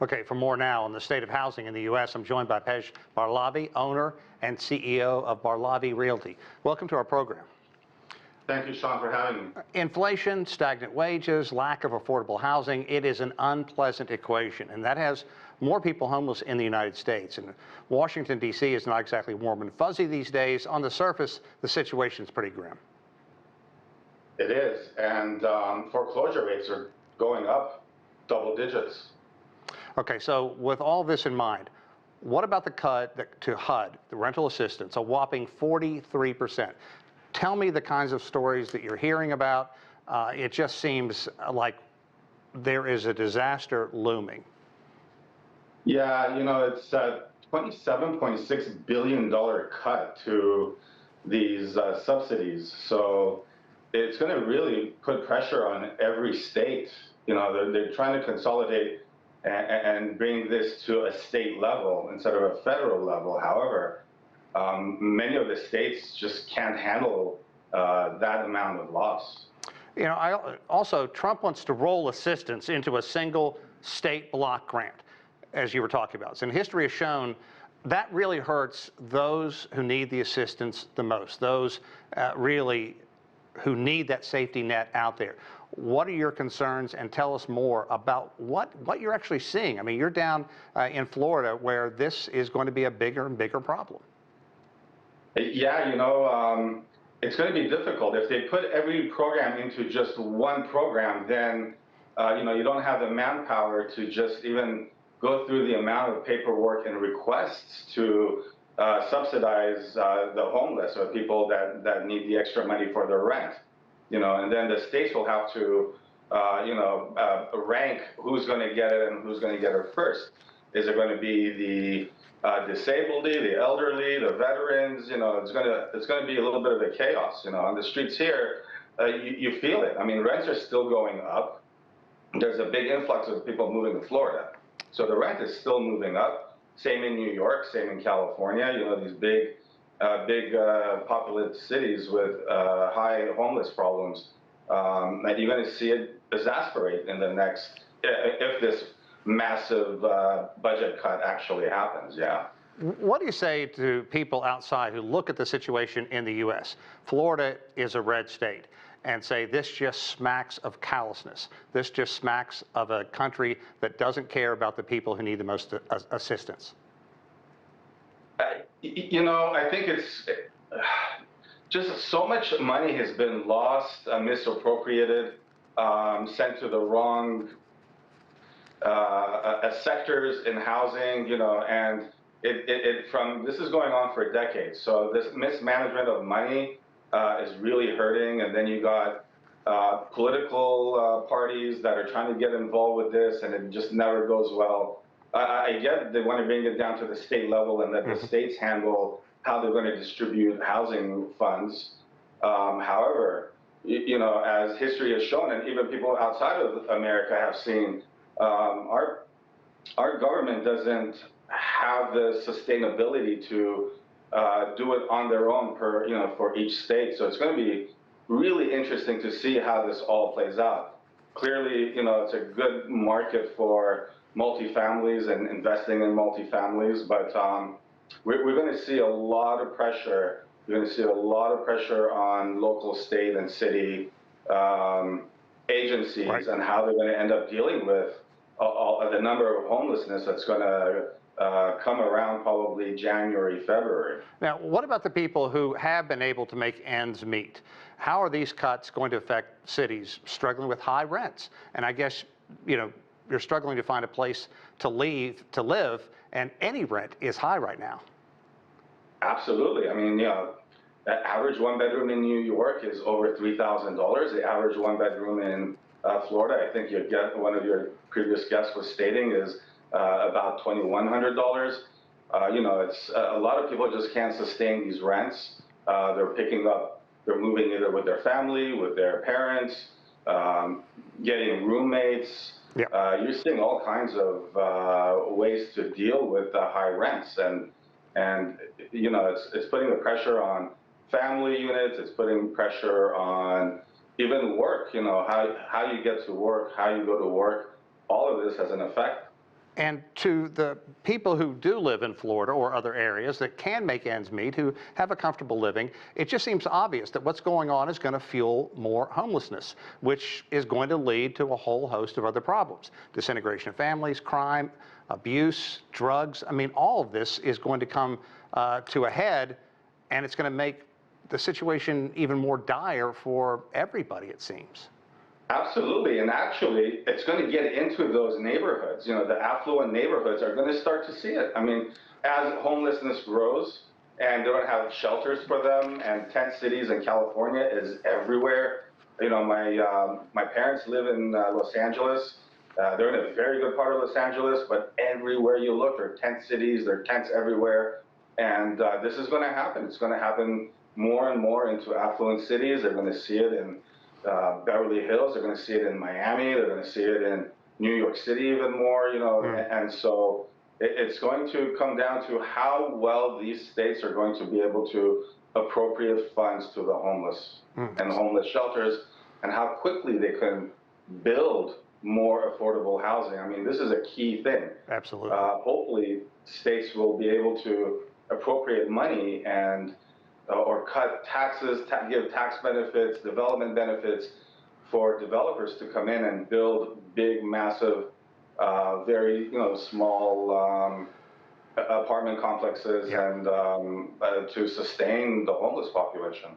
Okay, for more now on the state of housing in the U.S., I'm joined by Pej Barlavi, owner and CEO of Barlavi Realty. Welcome to our program. Thank you, Sean, for having me. Inflation, stagnant wages, lack of affordable housing, it is an unpleasant equation, and that has more people homeless in the United States. And Washington, D.C. is not exactly warm and fuzzy these days. On the surface, the situation is pretty grim. It is, and foreclosure rates are going up double digits. Okay, so with all this in mind, what about the cut to HUD, the rental assistance, a whopping 43%? Tell me the kinds of stories that you're hearing about. It just seems like there is a disaster looming. Yeah, you know, it's a $27.6 billion cut to these subsidies. So it's going to really put pressure on every state. You know, they're trying to consolidate and bring this to a state level instead of a federal level. However, many of the states just can't handle that amount of loss. You know, also, Trump wants to roll assistance into a single state block grant, as you were talking about. And history has shown that really hurts those who need the assistance the most, those really who need that safety net out there. What are your concerns, and tell us more about what you're actually seeing? I mean, you're down in Florida where this is going to be a bigger and bigger problem. Yeah, you know, it's going to be difficult. If they put every program into just one program, then, you know, you don't have the manpower to just even go through the amount of paperwork and requests to subsidize the homeless or people that need the extra money for their rent. You know, and then the states will have to, you know, rank who's going to get it and who's going to get it first. Is it going to be the disabled, the elderly, the veterans? You know, it's going to be a little bit of a chaos. You know, on the streets here, you feel it. I mean, rents are still going up. There's a big influx of people moving to Florida, so the rent is still moving up. Same in New York, same in California. You know, these big populous cities with high homeless problems, and you're going to see it exasperate in the next, if this massive budget cut actually happens, yeah. What do you say to people outside who look at the situation in the U.S.? Florida is a red state, and say this just smacks of callousness. This just smacks of a country that doesn't care about the people who need the most assistance. You know, I think it's just so much money has been lost, misappropriated, sent to the wrong sectors in housing, you know, and this is going on for decades. So this mismanagement of money is really hurting, and then you got political parties that are trying to get involved with this, and it just never goes well. I get they want to bring it down to the state level and let the states handle how they're going to distribute housing funds. However, you know, as history has shown, and even people outside of America have seen, our government doesn't have the sustainability to do it on their own for each state. So it's going to be really interesting to see how this all plays out. Clearly, you know, it's a good market for multifamilies and investing in multifamilies, but we're going to see a lot of pressure. We're going to see a lot of pressure on local, state, and city agencies, right, and how they're going to end up dealing with the number of homelessness that's going to come around probably January, February. Now, what about the people who have been able to make ends meet? How are these cuts going to affect cities struggling with high rents? And I guess, you know, you're struggling to find a place to live, and any rent is high right now. Absolutely. I mean, you know, the average one bedroom in New York is over $3,000. The average one bedroom in Florida, I think one of your previous guests was stating, is about $2,100. You know, it's a lot of people just can't sustain these rents. They're moving either with their family, with their parents, getting roommates. Yep. You're seeing all kinds of ways to deal with the high rents, and you know, it's putting the pressure on family units. It's putting pressure on even work. You know, how you get to work, how you go to work. All of this has an effect And to the people who do live in Florida or other areas that can make ends meet, who have a comfortable living, it just seems obvious that what's going on is going to fuel more homelessness, which is going to lead to a whole host of other problems. Disintegration of families, crime, abuse, drugs. I mean, all of this is going to come to a head, and it's going to make the situation even more dire for everybody, it seems. Absolutely, and actually, it's going to get into those neighborhoods. You know, the affluent neighborhoods are going to start to see it. I mean, as homelessness grows and they don't have shelters for them, and tent cities in California is everywhere. You know, my parents live in Los Angeles. They're in a very good part of Los Angeles, but everywhere you look, there are tent cities, there are tents everywhere. And this is going to happen. It's going to happen more and more into affluent cities. They're going to see it in Beverly Hills. They're going to see it in Miami. They're going to see it in New York City even more. You know, and so it's going to come down to how well these states are going to be able to appropriate funds to the homeless and the homeless shelters, and how quickly they can build more affordable housing. I mean, this is a key thing. Absolutely. Hopefully, states will be able to appropriate money and or cut taxes, give tax benefits, development benefits for developers to come in and build big, massive, very small apartment complexes and to sustain the homeless population.